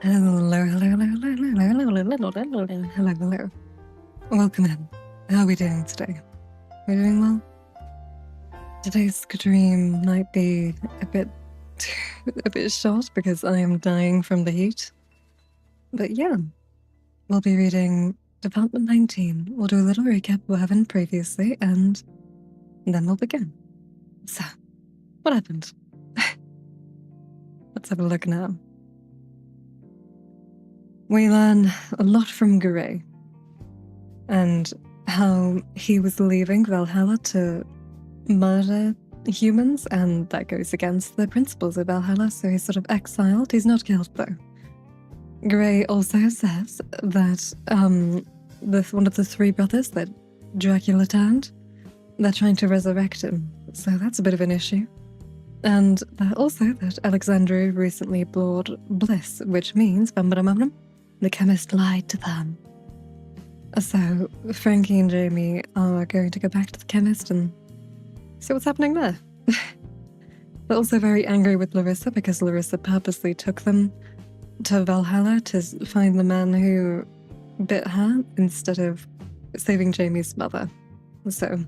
Hello, hello, hello, hello, hello, hello, hello, hello, hello. Welcome in. How are we doing today? We're doing well? Today's stream might be a bit short because I am dying from the heat. But yeah, we'll be reading Department 19. We'll do a little recap of what happened previously, and then we'll begin. So, what happened? Let's have a look now. We learn a lot from Gray and how he was leaving Valhalla to murder humans, and that goes against the principles of Valhalla, so he's sort of exiled. He's not killed, though. Gray also says that one of the three brothers that Dracula turned, they're trying to resurrect him, so that's a bit of an issue. And also that Alexandria recently brought bliss, which means the chemist lied to them. So Frankie and Jamie are going to go back to the chemist and see what's happening there. They're also very angry with Larissa because Larissa purposely took them to Valhalla to find the man who bit her instead of saving Jamie's mother. So,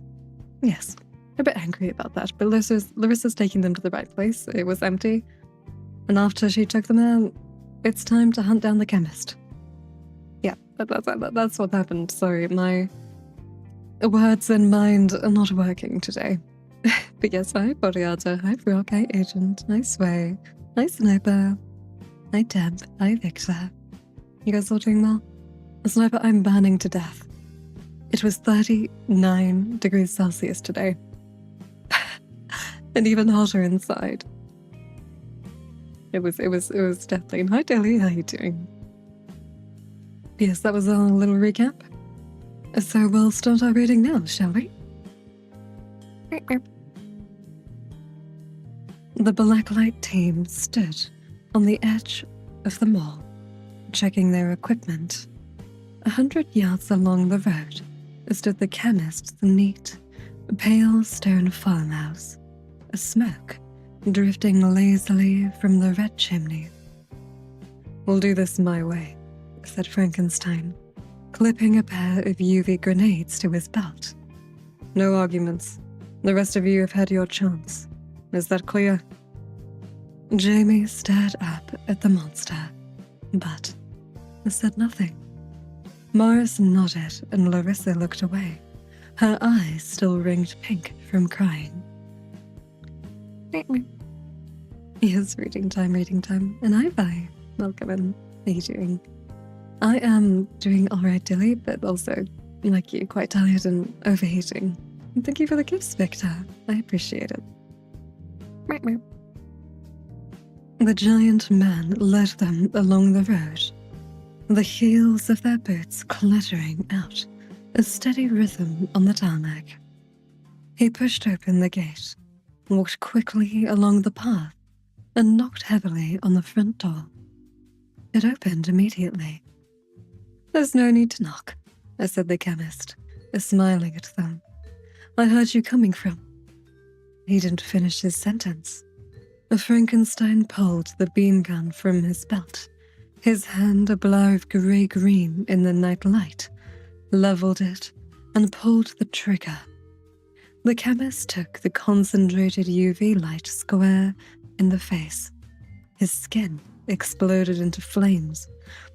yes, a bit angry about that. But Larissa's taking them to the right place. It was empty. And after she took them there, it's time to hunt down the chemist. Yeah, that's what happened. Sorry, my words and mind are not working today. But yes, hi Boreata, hi Frog, hi Agent, hi Sway, hi Sniper, hi Deb, hi Victor. You guys all doing well? Sniper, I'm burning to death. It was 39 degrees Celsius today. And even hotter inside. It was definitely. Hi Dilly, how you doing? Yes, that was a little recap. So we'll start our reading now, shall we? The Blacklight team stood on the edge of the mall, checking their equipment. 100 yards along the road stood the chemist's neat, pale stone farmhouse, smoke drifting lazily from the red chimney. "We'll do this my way," said Frankenstein, clipping a pair of UV grenades to his belt. "No arguments. The rest of you have had your chance. Is that clear?" Jamie stared up at the monster, but said nothing. Morris nodded and Larissa looked away, her eyes still ringed pink from crying. Yes, reading time. And hi, bye. Welcome in. How are you doing? I am doing alright, Dilly, but also, like you, quite tired and overheating. Thank you for the gifts, Victor. I appreciate it. The giant man led them along the road, the heels of their boots clattering out a steady rhythm on the tarmac. He pushed open the gate, walked quickly along the path, and knocked heavily on the front door. It opened immediately. "There's no need to knock," said the chemist, smiling at them. "I heard you coming from." He didn't finish his sentence. Frankenstein pulled the beam gun from his belt, his hand a blur of grey-green in the night light, leveled it, and pulled the trigger. The chemist took the concentrated UV light square in the face. His skin exploded into flames,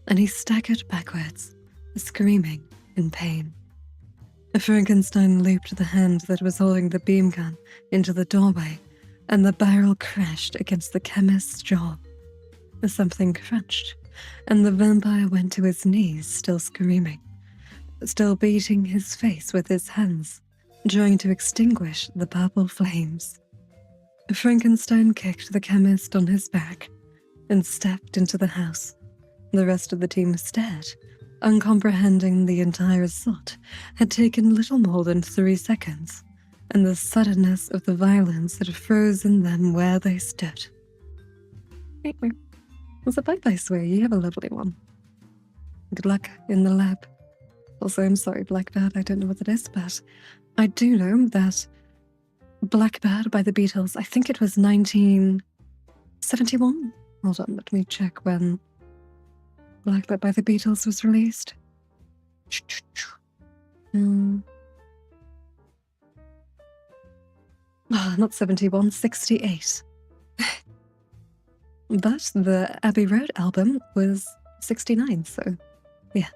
and he staggered backwards, screaming in pain. Frankenstein looped the hand that was holding the beam gun into the doorway, and the barrel crashed against the chemist's jaw. Something crunched, and the vampire went to his knees, still screaming, still beating his face with his hands, trying to extinguish the purple flames. Frankenstein kicked the chemist on his back and stepped into the house. The rest of the team stared, uncomprehending the entire assault had taken little more than 3 seconds, and the suddenness of the violence had frozen them where they stood. So bye-bye, Sway. You have a lovely one. Good luck in the lab. Also, I'm sorry, Blackbird, I don't know what it is, but I do know that Blackbird by the Beatles, I think it was 1971? Hold on, let me check when Blackbird by the Beatles was released. Not 71, 68. But the Abbey Road album was 69, so yeah.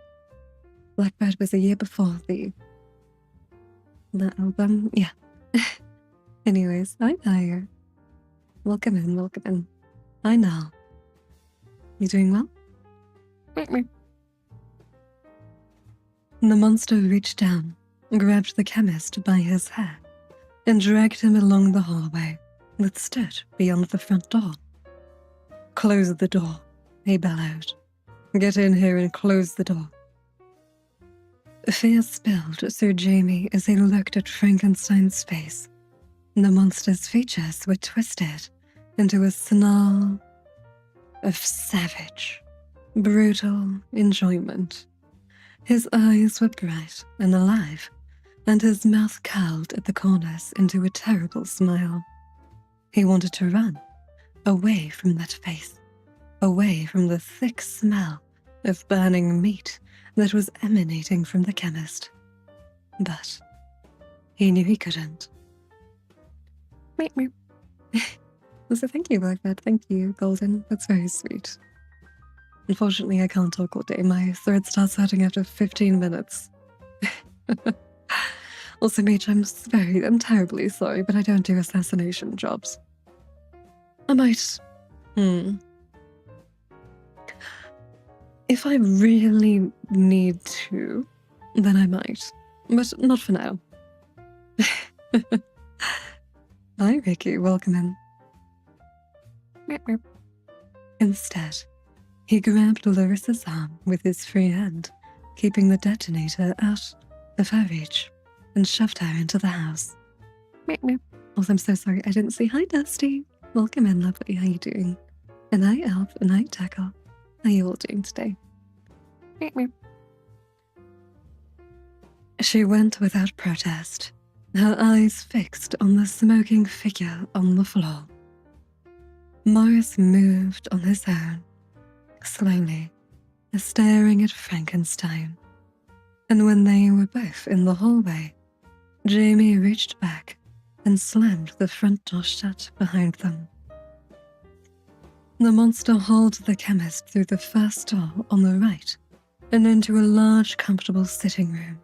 Blackbird was a year before the album, yeah. Anyways, hi there. Welcome in. Hi now. You doing well? The monster reached down, grabbed the chemist by his hair, and dragged him along the hallway that stood beyond the front door. Close the door, he bellowed. Get in here and close the door. Fear spilled through Jamie as he looked at Frankenstein's face. The monster's features were twisted into a snarl of savage, brutal enjoyment. His eyes were bright and alive, and his mouth curled at the corners into a terrible smile. He wanted to run, away from that face, away from the thick smell of burning meat that was emanating from the chemist. But he knew he couldn't. So thank you, Blackbird. Thank you, Golden. That's very sweet. Unfortunately, I can't talk all day. My throat starts hurting after 15 minutes. Also, Mage, I'm terribly sorry, but I don't do assassination jobs. I might... If I really need to, then I might. But not for now. Hi, Ricky. Welcome in. Instead, he grabbed Larissa's arm with his free hand, keeping the detonator out of her reach, and shoved her into the house. Also, I'm so sorry I didn't say hi, Dusty. Welcome in, lovely. How you doing? And hi, Elf. And hi, Tackle. How you all doing today? She went without protest, her eyes fixed on the smoking figure on the floor. Morris moved on his own, slowly, staring at Frankenstein. And when they were both in the hallway, Jamie reached back and slammed the front door shut behind them. The monster hauled the chemist through the first door on the right and into a large, comfortable sitting room.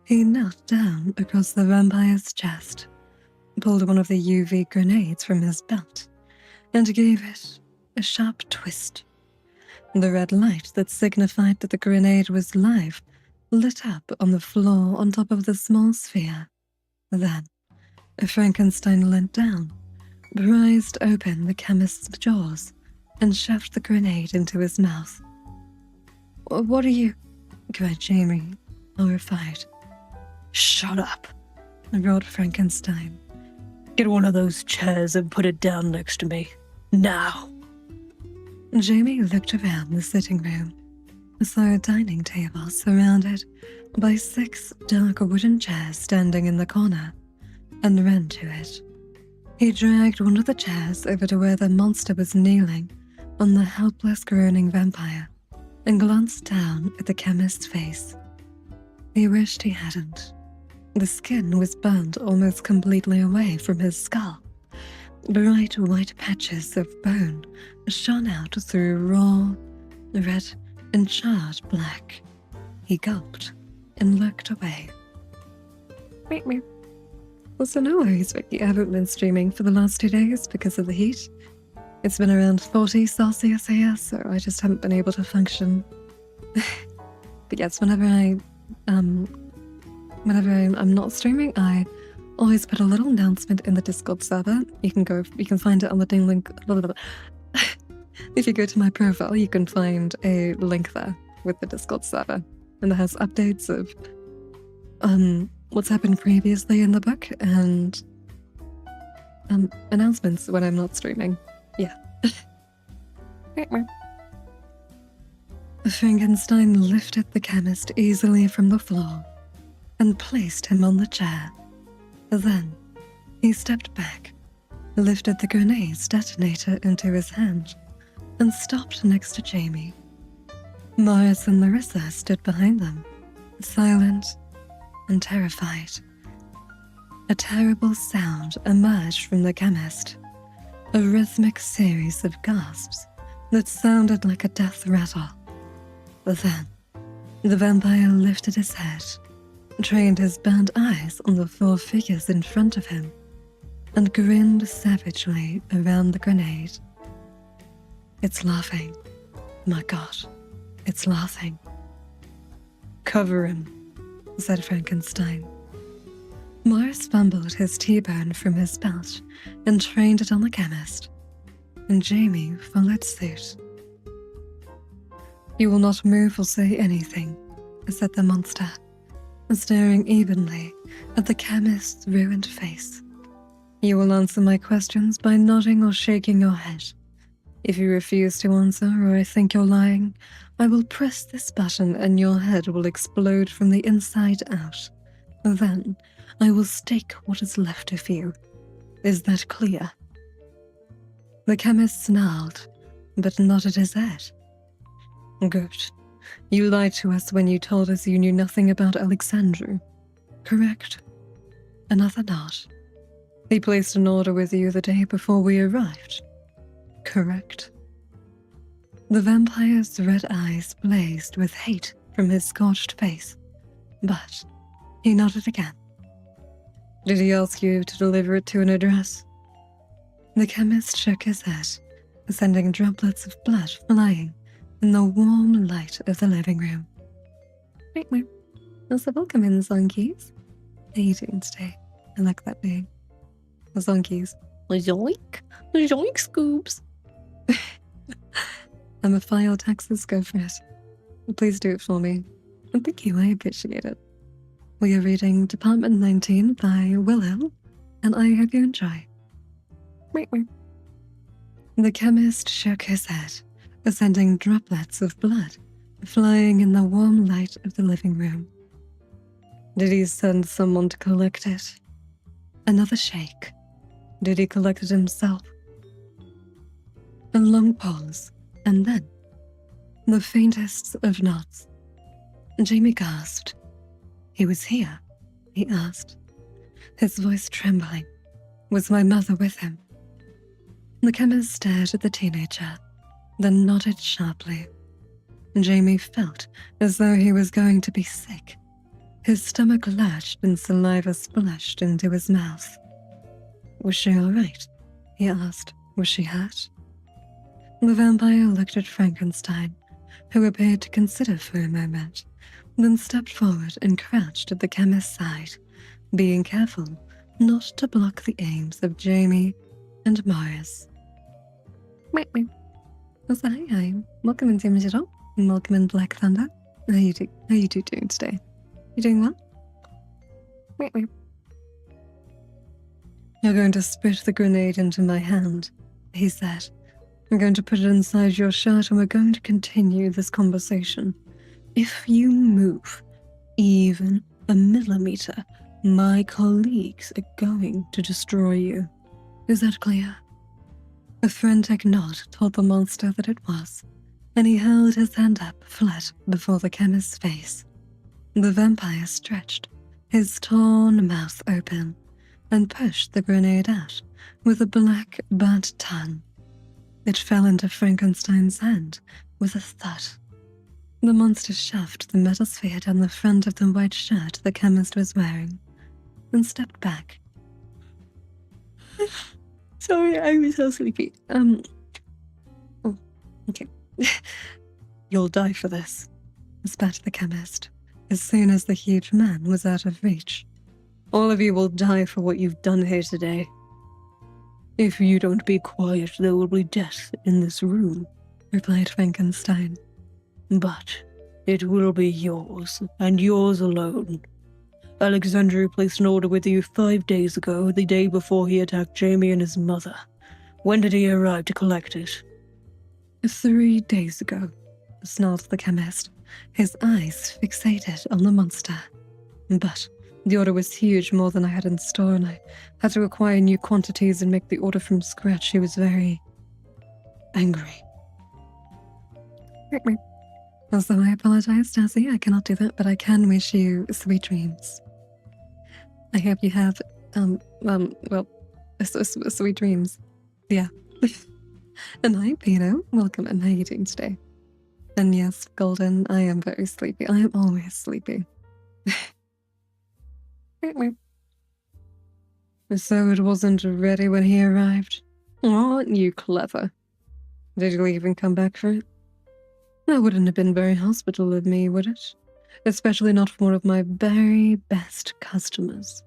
He knelt down across the vampire's chest, pulled one of the UV grenades from his belt, and gave it a sharp twist. The red light that signified that the grenade was live lit up on the floor on top of the small sphere. Then, Frankenstein leant down, prized open the chemist's jaws, and shoved the grenade into his mouth. "What are you?" cried Jamie, horrified. "Shut up," roared Frankenstein. "Get one of those chairs and put it down next to me. Now." Jamie looked around the sitting room, saw a dining table surrounded by 6 dark wooden chairs standing in the corner, and ran to it. He dragged one of the chairs over to where the monster was kneeling on the helpless, groaning vampire, and glanced down at the chemist's face. He wished he hadn't. The skin was burned almost completely away from his skull. Bright white patches of bone shone out through raw, red, and charred black. He gulped and looked away. Also, no worries, Vicky. I haven't been streaming for the last 2 days because of the heat. It's been around 40 Celsius here, so I just haven't been able to function. But yes, whenever I'm not streaming, I always put a little announcement in the Discord server. You can find it on the ding link. If you go to my profile, you can find a link there with the Discord server, and it has updates of what's happened previously in the book and announcements when I'm not streaming. Yeah. Frankenstein lifted the chemist easily from the floor and placed him on the chair. Then he stepped back, lifted the grenade's detonator into his hand, and stopped next to Jamie. Morris and Larissa stood behind them, silent and terrified. A terrible sound emerged from the chemist, a rhythmic series of gasps that sounded like a death rattle. Then, the vampire lifted his head, trained his burnt eyes on the 4 figures in front of him, and grinned savagely around the grenade. It's laughing. My God, it's laughing. Cover him, said Frankenstein. Morris fumbled his T-bone from his belt and trained it on the chemist, and Jamie followed suit. You will not move or say anything, said the monster, staring evenly at the chemist's ruined face. You will answer my questions by nodding or shaking your head. If you refuse to answer or I think you're lying, I will press this button and your head will explode from the inside out. Then, I will stake what is left of you. Is that clear? The chemist snarled, but nodded his head. Good. You lied to us when you told us you knew nothing about Alexandru, correct? Another nod. He placed an order with you the day before we arrived, correct? The vampire's red eyes blazed with hate from his scorched face, but he nodded again. Did he ask you to deliver it to an address? The chemist shook his head, sending droplets of blood flying in the warm light of the living room. Wait. Also, welcome in, Zonkies. How are you doing today? I like that name. The Zonkies. Yoink! Yoink, Scoobs! I'm a file Texas, go for it. Please do it for me. And thank you, I appreciate it. We are reading Department 19 by Willow, and I hope you enjoy. The chemist shook his head, sending droplets of blood flying in the warm light of the living room. Did he send someone to collect it? Another shake. Did he collect it himself? A long pause, and then the faintest of nods. Jamie gasped. He was here, he asked, his voice trembling. Was my mother with him? The chemist stared at the teenager, then nodded sharply. Jamie felt as though he was going to be sick. His stomach lurched and saliva splashed into his mouth. Was she all right? He asked. Was she hurt? The vampire looked at Frankenstein, who appeared to consider for a moment, then stepped forward and crouched at the chemist's side, being careful not to block the aims of Jamie and Morris. So hi. Welcome in Damage It All, and welcome in Black Thunder. How you doing today? You doing well? You're going to spit the grenade into my hand, he said. I'm going to put it inside your shirt and we're going to continue this conversation. If you move even a millimeter, my colleagues are going to destroy you. Is that clear? A frantic nod told the monster that it was, and he held his hand up flat before the chemist's face. The vampire stretched, his torn mouth open, and pushed the grenade out with a black, burnt tongue. It fell into Frankenstein's hand with a thud. The monster shoved the metal sphere down the front of the white shirt the chemist was wearing, and stepped back. Sorry, I was so sleepy. Okay. You'll die for this, spat the chemist, as soon as the huge man was out of reach. All of you will die for what you've done here today. If you don't be quiet, there will be death in this room, replied Frankenstein. But it will be yours, and yours alone. Alexandru placed an order with you 5 days ago, the day before he attacked Jamie and his mother. When did he arrive to collect it? 3 days ago, snarled the chemist, his eyes fixated on the monster. But the order was huge, more than I had in store, and I had to acquire new quantities and make the order from scratch. He was very angry. Also, I apologize, Darcy. I cannot do that, but I can wish you sweet dreams. I hope you have, sweet dreams. Yeah. And hi, Pino. Welcome, and how are you doing today? And yes, Golden, I am very sleepy. I am always sleepy. So it wasn't ready when he arrived. Aren't you clever? Did you even come back for it? That wouldn't have been very hospitable of me, would it? Especially not from one of my very best customers.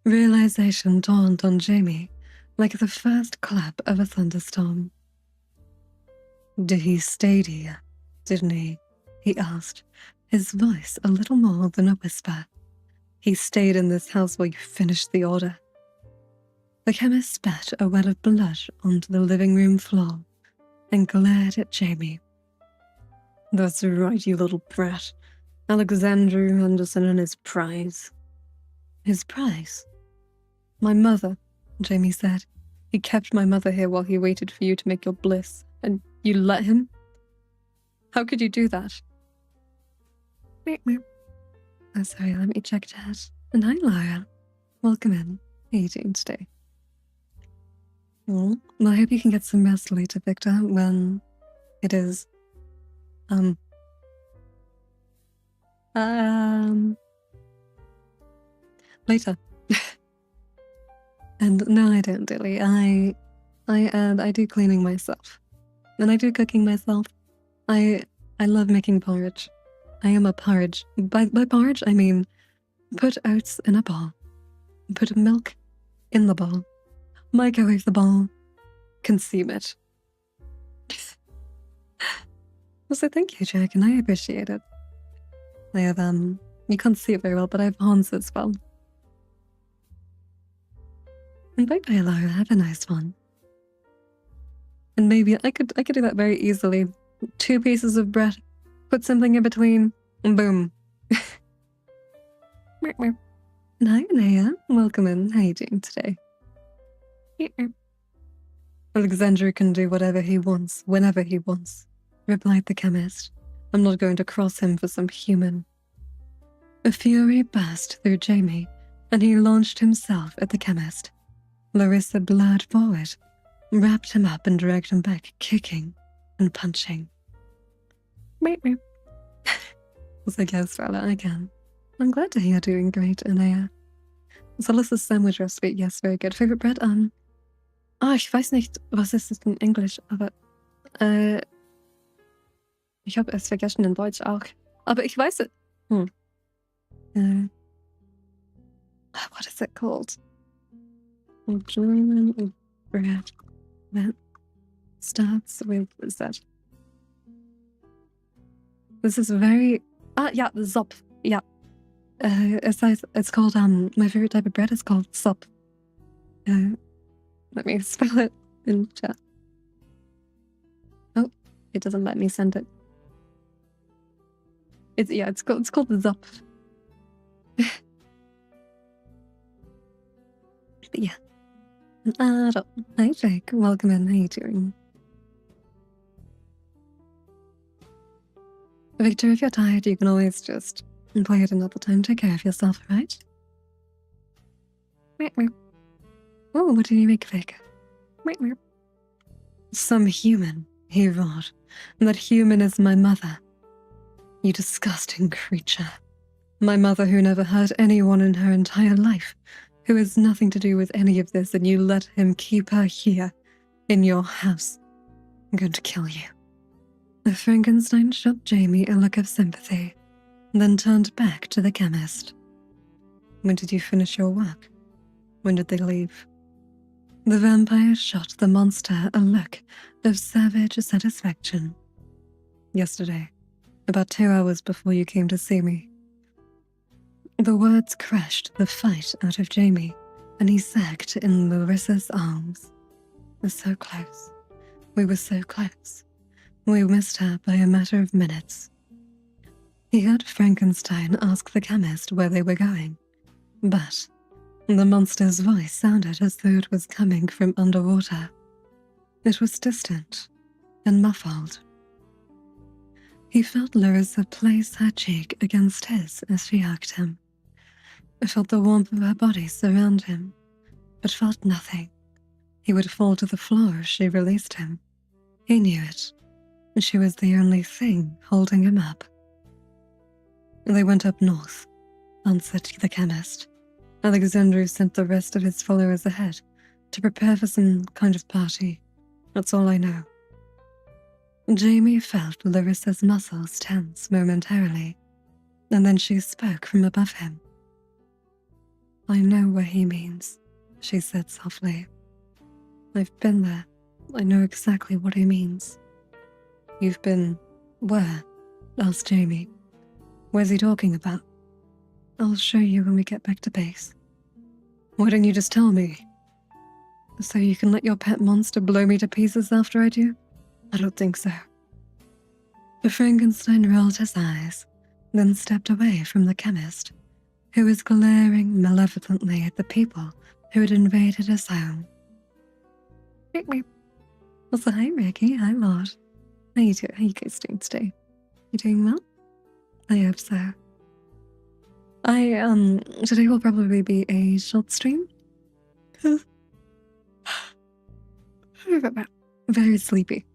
Realization dawned on Jamie like the first clap of a thunderstorm. He stayed here, didn't he? He asked, his voice a little more than a whisper. He stayed in this house while you finished the order. The chemist spat a wet of blood onto the living room floor and glared at Jamie. That's right, you little brat. Alexander Anderson and his prize. His prize? My mother, Jamie said. He kept my mother here while he waited for you to make your bliss, and you let him? How could you do that? Oh, sorry, let me check chat. And hi, Laura. Welcome in. How are you doing today? Well, I hope you can get some rest later, Victor, when it is, later. And no, I don't really. I do cleaning myself. And I do cooking myself. I love making porridge. I am a porridge. By porridge, I mean put oats in a bowl. Put milk in the bowl. Microwave the bowl. Consume it. So thank you, Jack, and I appreciate it. I have, you can't see it very well, but I have horns as well. And bye-bye, Laura. Have a nice one. And maybe I could do that very easily. 2 pieces of bread, put something in between, and boom. And hi, Naya. Welcome in. How are you doing today? Alexander can do whatever he wants, whenever he wants, replied the chemist. I'm not going to cross him for some human. A fury burst through Jamie, and he launched himself at the chemist. Larissa blurred forward, wrapped him up and dragged him back, kicking and punching. So yes, Rella, again. I'm glad to hear you're doing great, Anaya. Solace's sandwich recipe, yes, very good. Favorite bread? Ich weiß nicht, was ist es in Englisch, aber, ich habe es vergessen in Deutsch auch. Aber ich weiß es. What is it called? German bread that starts with Z. This is very yeah, the Zop. Yeah. It's called my favorite type of bread is called Zop. Let me spell it in chat. Oh, it doesn't let me send it. It's called the Zop. But yeah. Hi Jake, welcome in. How you doing? Victor, if you're tired, you can always just play it another time. Take care of yourself, right? Oh, what did you make, Vic? Some human, he roared. That human is my mother. You disgusting creature. My mother who never hurt anyone in her entire life, who has nothing to do with any of this, and you let him keep her here, in your house. I'm going to kill you. Frankenstein shot Jamie a look of sympathy, then turned back to the chemist. When did you finish your work? When did they leave? The vampire shot the monster a look of savage satisfaction. Yesterday, about 2 hours before you came to see me. The words crushed the fight out of Jamie, and he sagged in Larissa's arms. We're so close. We were so close. We missed her by a matter of minutes. He heard Frankenstein ask the chemist where they were going, but the monster's voice sounded as though it was coming from underwater. It was distant and muffled. He felt Larissa place her cheek against his as she hugged him. Felt the warmth of her body surround him, but felt nothing. He would fall to the floor as she released him. He knew it. She was the only thing holding him up. They went up north, answered the chemist. Alexandru sent the rest of his followers ahead to prepare for some kind of party. That's all I know. Jamie felt Larissa's muscles tense momentarily, and then she spoke from above him. I know what he means, she said softly. I've been there. I know exactly what he means. You've been where? Asked Jamie. Where's he talking about? I'll show you when we get back to base. Why don't you just tell me? So you can let your pet monster blow me to pieces after I do? I don't think so. Frankenstein rolled his eyes, then stepped away from the chemist, who was glaring malevolently at the people who had invaded his home. Also, hi Ricky, hi Lord. How you guys doing today? You doing well? I hope so. Today will probably be a short stream. Very sleepy.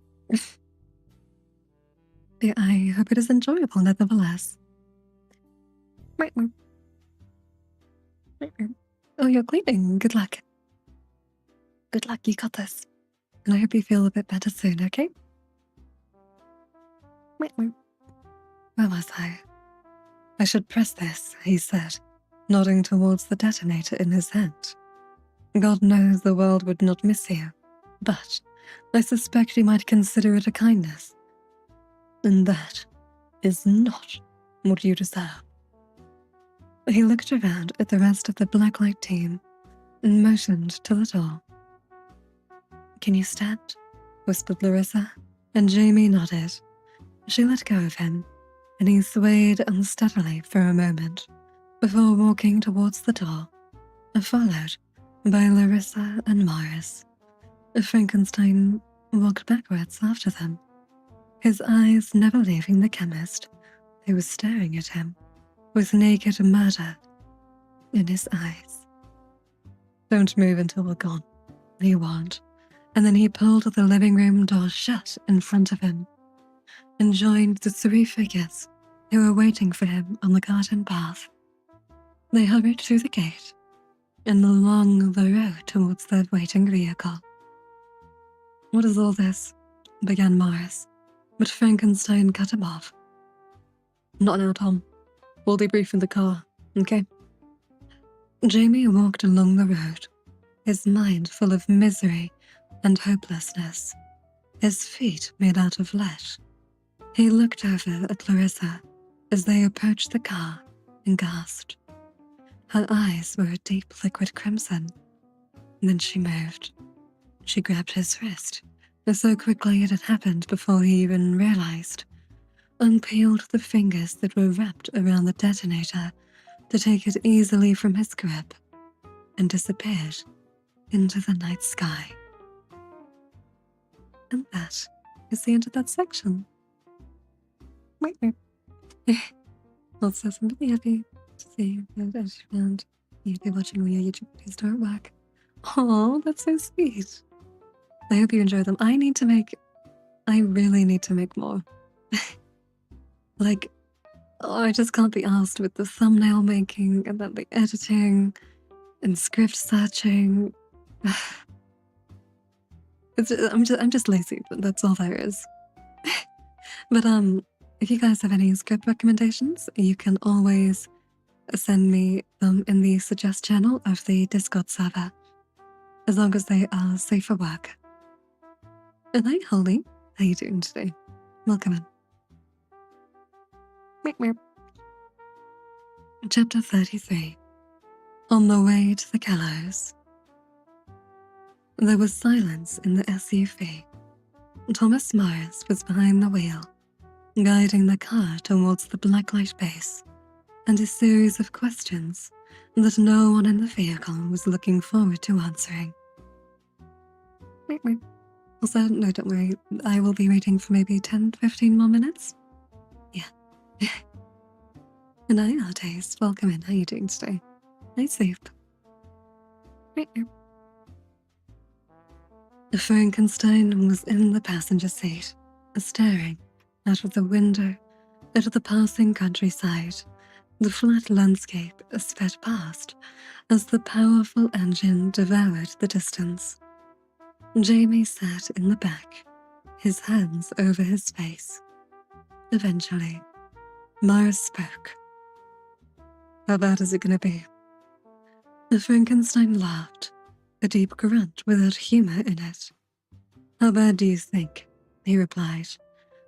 Yeah, I hope it is enjoyable nevertheless. Oh, you're cleaning. Good luck. Good luck, you got this. And I hope you feel a bit better soon, okay? Where was I? I should press this, he said, nodding towards the detonator in his hand. God knows the world would not miss you, but I suspect you might consider it a kindness. And that is not what you deserve. He looked around at the rest of the blacklight team and motioned to the door. Can you stand? Whispered Larissa, and Jamie nodded. She let go of him, and he swayed unsteadily for a moment before walking towards the door, followed by Larissa and Morris. Frankenstein walked backwards after them, his eyes never leaving the chemist, who was staring at him with naked murder in his eyes. Don't move until we're gone, he warned, and then he pulled the living room door shut in front of him and joined the three figures who were waiting for him on the garden path. They hurried through the gate and along the road towards their waiting vehicle. What is all this? Began Morris, but Frankenstein cut him off. Not now, Tom. We'll debrief in the car, okay? Jamie walked along the road, his mind full of misery and hopelessness, his feet made out of lead. He looked over at Larissa as they approached the car and gasped. Her eyes were a deep liquid crimson. Then she moved. She grabbed his wrist, so quickly it had happened before he even realized, unpeeled the fingers that were wrapped around the detonator to take it easily from his grip, and disappeared into the night sky. And that is the end of that section. Also, I'm really happy to see that as you found you'd be watching all your YouTube videos don't work. Oh, that's so sweet. I hope you enjoy them. I really need to make more. Like, I just can't be asked with the thumbnail making and then the editing and script searching. I'm just lazy, but that's all there is. But if you guys have any script recommendations, you can always send me them in the suggest channel of the Discord server, as long as they are safe for work. And hi, Holly. How you doing today? Welcome in. Meep, meep. Chapter 33. On the way to the gallows. There was silence in the SUV. Thomas Morris was behind the wheel, guiding the car towards the blacklight base, and a series of questions that no one in the vehicle was looking forward to answering. Also, no, don't worry, I will be waiting for maybe 10-15 more minutes. And I are Days. Welcome in. How are you doing today? Nice sleep. Frankenstein was in the passenger seat, staring out of the window at the passing countryside. The flat landscape sped past as the powerful engine devoured the distance. Jamie sat in the back, his hands over his face. Eventually, Mars spoke. How bad is it going to be? Frankenstein laughed, a deep grunt without humor in it. How bad do you think? He replied.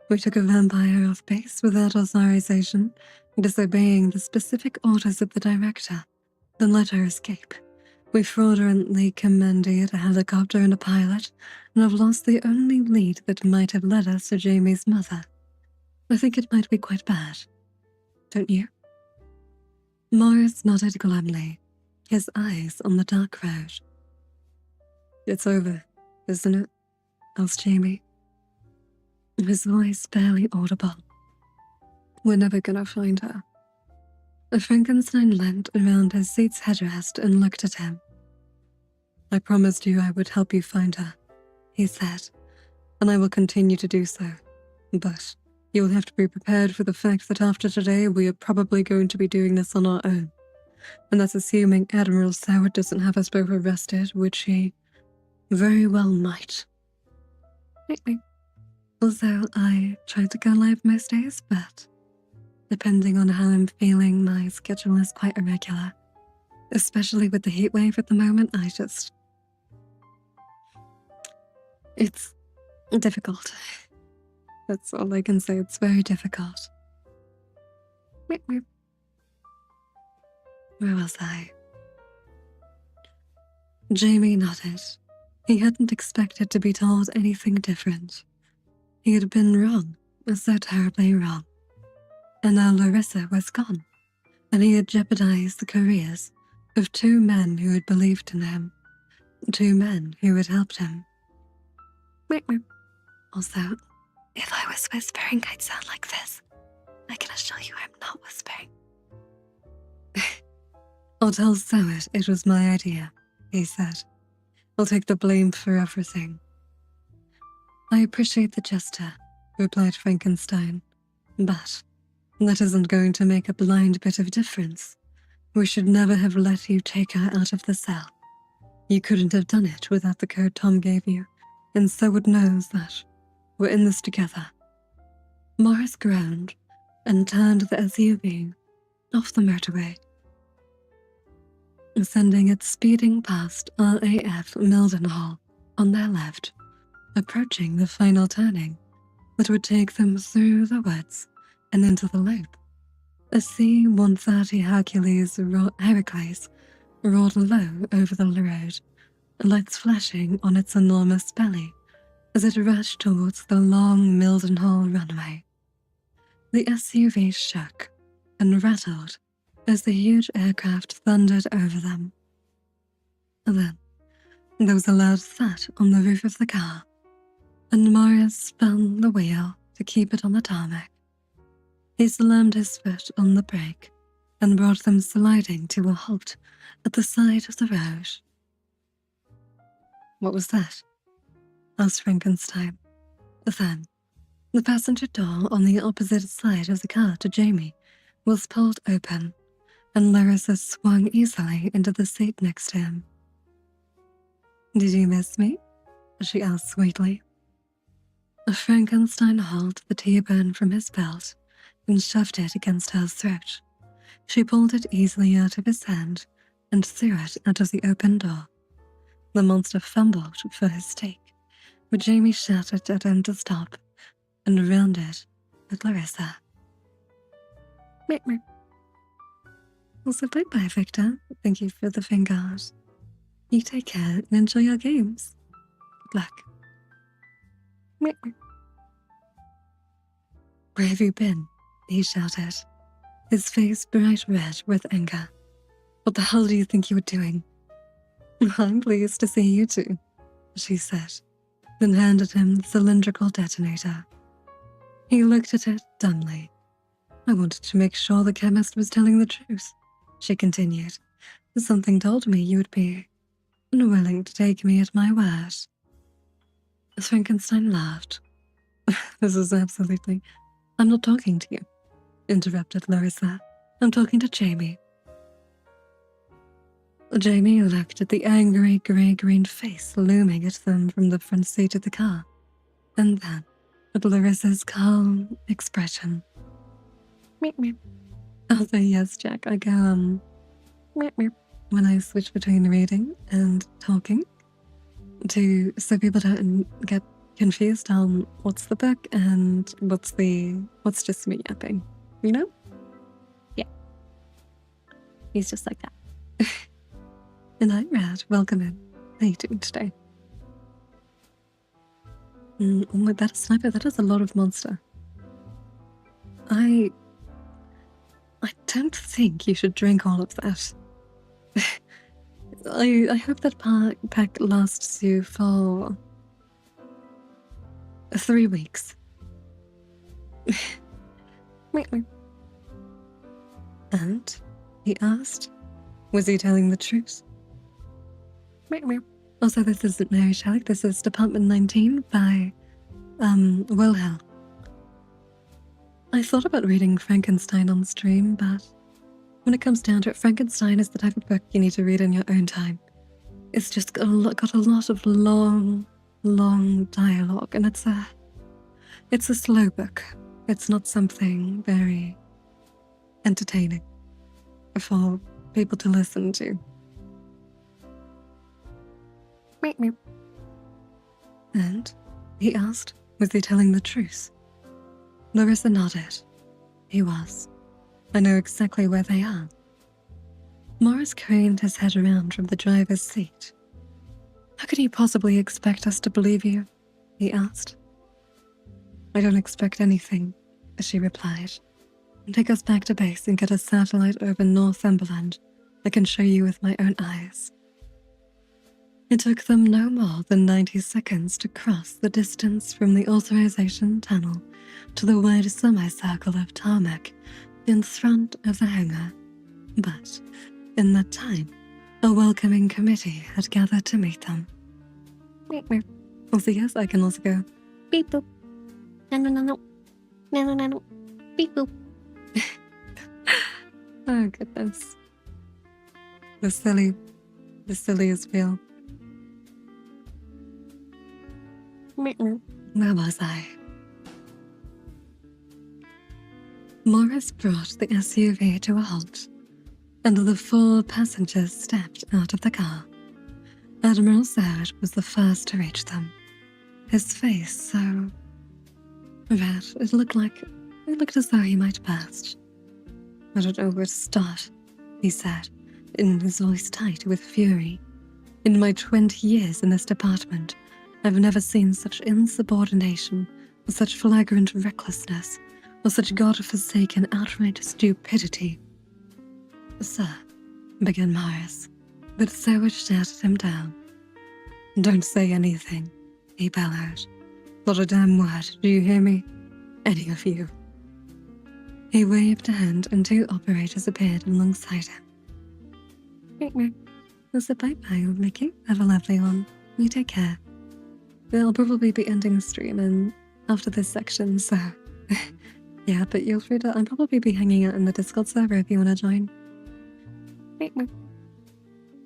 We took a vampire off base without authorization, disobeying the specific orders of the director, then let her escape. We fraudulently commandeered a helicopter and a pilot, and have lost the only lead that might have led us to Jamie's mother. I think it might be quite bad. Don't you? Morris nodded glumly, his eyes on the dark road. It's over, isn't it? Asked Jamie, his voice barely audible. We're never gonna find her. Frankenstein leant around his seat's headrest and looked at him. I promised you I would help you find her, he said, and I will continue to do so. But you will have to be prepared for the fact that after today we are probably going to be doing this on our own. And that's assuming Admiral Sauer doesn't have us both arrested, which he very well might. Also, I try to go live most days, but depending on how I'm feeling, my schedule is quite irregular. Especially with the heat wave at the moment, it's difficult. That's all I can say, it's very difficult. Where was I? Jamie nodded. He hadn't expected to be told anything different. He had been wrong, so terribly wrong. And now Larissa was gone, and he had jeopardized the careers of two men who had believed in him, two men who had helped him. Also, if I was whispering, I'd sound like this. I can assure you I'm not whispering. I'll tell Sowett it was my idea, he said. I'll take the blame for everything. I appreciate the gesture, replied Frankenstein, but that isn't going to make a blind bit of difference. We should never have let you take her out of the cell. You couldn't have done it without the code Tom gave you, and Sowett knows that. We're in this together. Morris groaned and turned the SUV off the motorway, sending it speeding past RAF Mildenhall on their left, approaching the final turning that would take them through the woods and into the loop. A C-130 Hercules roared low over the road, lights flashing on its enormous belly as it rushed towards the long Mildenhall runway. The SUV shook and rattled as the huge aircraft thundered over them. Then, there was a loud thud on the roof of the car, and Marius spun the wheel to keep it on the tarmac. He slammed his foot on the brake and brought them sliding to a halt at the side of the road. What was that? Asked Frankenstein. Then, the passenger door on the opposite side of the car to Jamie was pulled open, and Larissa swung easily into the seat next to him. Did you miss me? She asked sweetly. Frankenstein hauled the T-bone from his belt and shoved it against her throat. She pulled it easily out of his hand and threw it out of the open door. The monster fumbled for his steak, but Jamie shouted at him to stop and rounded at Larissa. Also, bye-bye, Victor. Thank you for the fingers. You take care and enjoy your games. Good luck. Where have you been? He shouted, his face bright red with anger. What the hell do you think you were doing? I'm pleased to see you too, she said, then handed him the cylindrical detonator. He looked at it dumbly. I wanted to make sure the chemist was telling the truth, she continued. Something told me you would be unwilling to take me at my word. Frankenstein laughed. This is absolutely... I'm not talking to you, interrupted Larissa. I'm talking to Jamie. Jamie looked at the angry grey-green face looming at them from the front seat of the car, and then at Larissa's calm expression. Meep meep. I'll say yes, Jack. I go, meep meep, when I switch between reading and talking, so people don't get confused on what's the book and what's just me yapping, you know? Yeah. He's just like that. And I'm Rad. Welcome in. How are you doing today? That is sniper. That is a lot of monster. I don't think you should drink all of that. I hope that pack lasts you for 3 weeks. And he asked, was he telling the truth? Also, this isn't Mary Shelley. This is Department 19 by Wilhelm. I thought about reading Frankenstein on stream, but when it comes down to it, Frankenstein is the type of book you need to read in your own time. It's just got a lot of long dialogue, and it's a slow book. It's not something very entertaining for people to listen to. And he asked, was he telling the truth? Larissa nodded. He was. I know exactly where they are. Morris craned his head around from the driver's seat. How can you possibly expect us to believe you? He asked. I don't expect anything, she replied. Take us back to base and get a satellite over Northumberland I can show you with my own eyes. It took them no more than 90 seconds to cross the distance from the authorization tunnel to the wide semicircle of tarmac in front of the hangar. But in that time, a welcoming committee had gathered to meet them. Also, yes, I can also go beep boop. No. Beep boop. Oh, goodness. The silly is real. Where was I? Morris brought the SUV to a halt, and the 4 passengers stepped out of the car. Admiral Zerd was the first to reach them. His face so red, it looked as though he might burst. I don't know where to start, he said, in his voice tight with fury. In my 20 years in this department, I've never seen such insubordination, or such flagrant recklessness, or such god-forsaken outright stupidity. Sir, began Morris, but Seward shouted him down. Don't say anything, he bellowed. Not a damn word, do you hear me? Any of you. He waved a hand and 2 operators appeared alongside him. So bye-bye, old Mickey. Have a lovely one. You take care. I'll probably be ending the stream and after this section, so yeah, but you'll free to. I'll probably be hanging out in the Discord server if you want to join.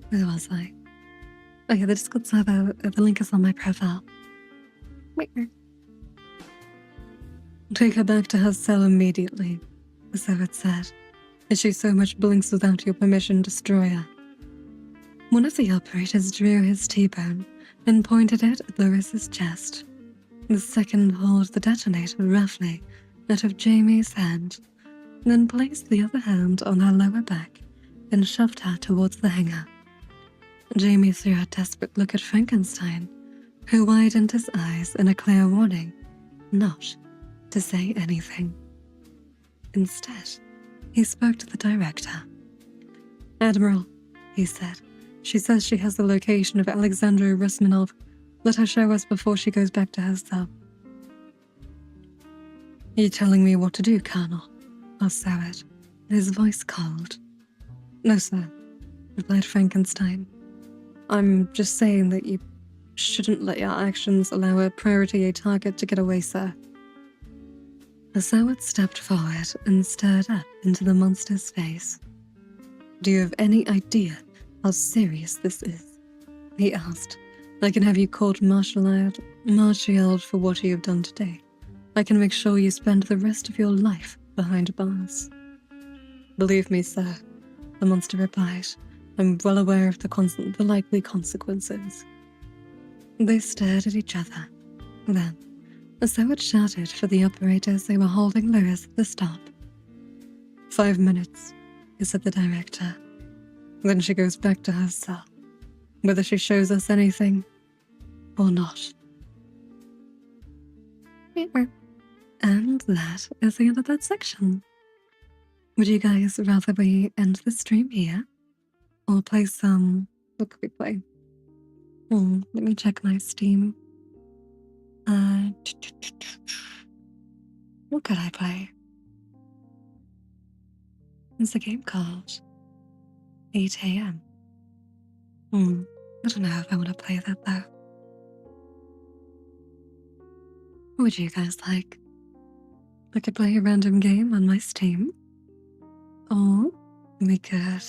Where was I? Oh yeah, the Discord server, the link is on my profile. Take her back to her cell immediately, so it said. If she so much blinks without your permission, destroy her. One of the operators drew his T-bone and pointed it at Larissa's chest. The second hauled the detonator roughly out of Jamie's hand, then placed the other hand on her lower back and shoved her towards the hangar. Jamie threw a desperate look at Frankenstein, who widened his eyes in a clear warning not to say anything. Instead, he spoke to the director. Admiral, he said, she says she has the location of Alexandra Rusmanov. Let her show us before she goes back to her cell. You telling me what to do, Colonel? asked Howard, his voice cold. No, sir, replied Frankenstein. I'm just saying that you shouldn't let your actions allow a priority A target to get away, sir. As Howard stepped forward and stared up into the monster's face. Do you have any idea how serious this is? He asked. I can have you court-martialed for what you have done today. I can make sure you spend the rest of your life behind bars. Believe me, sir, the monster replied. I'm well aware of the likely consequences. They stared at each other. Then, as Howard shouted for the operators they were holding Lewis at the stop. 5 minutes, said the director. Then she goes back to her cell, whether she shows us anything or not. And that is the end of that section. Would you guys rather we end the stream here or play some... What could we play? Let me check my Steam. What could I play? It's a game called 8 AM. I don't know if I want to play that though. What would you guys like? I could play a random game on my Steam. Or we could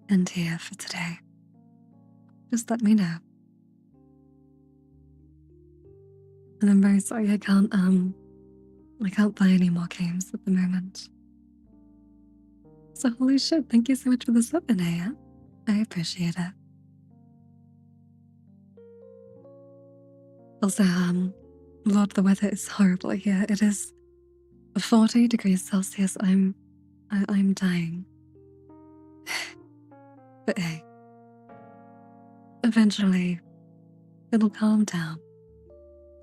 end here for today. Just let me know. And I'm very sorry I can't play any more games at the moment. So holy shit, thank you so much for the sub, Anaya. I appreciate it. Also, Lord, the weather is horrible here. It is 40 degrees Celsius. I'm dying. But hey, eventually, it'll calm down.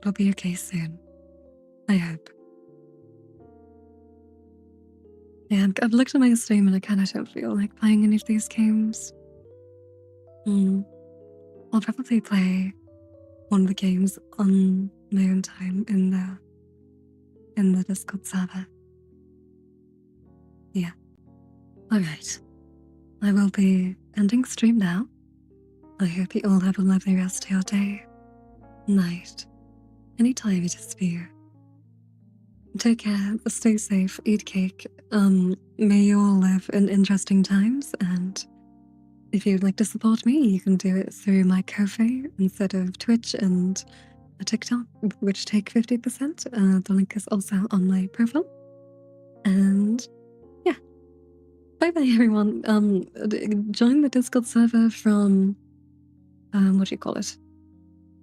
It'll be okay soon. I hope. Yeah, I've looked at my Steam and I kind of don't feel like playing any of these games. I'll probably play one of the games on my own time in the Discord server. Yeah. Alright. I will be ending stream now. I hope you all have a lovely rest of your day, night, any time it is for you. Take care, stay safe, eat cake. May you all live in interesting times, and if you'd like to support me, you can do it through my Ko-fi instead of Twitch and a TikTok, which take 50%. The link is also on my profile. And yeah. Bye-bye, everyone. Join the Discord server from, what do you call it?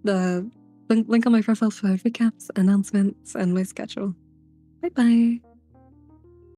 The link on my profile for recaps, announcements, and my schedule. Bye-bye.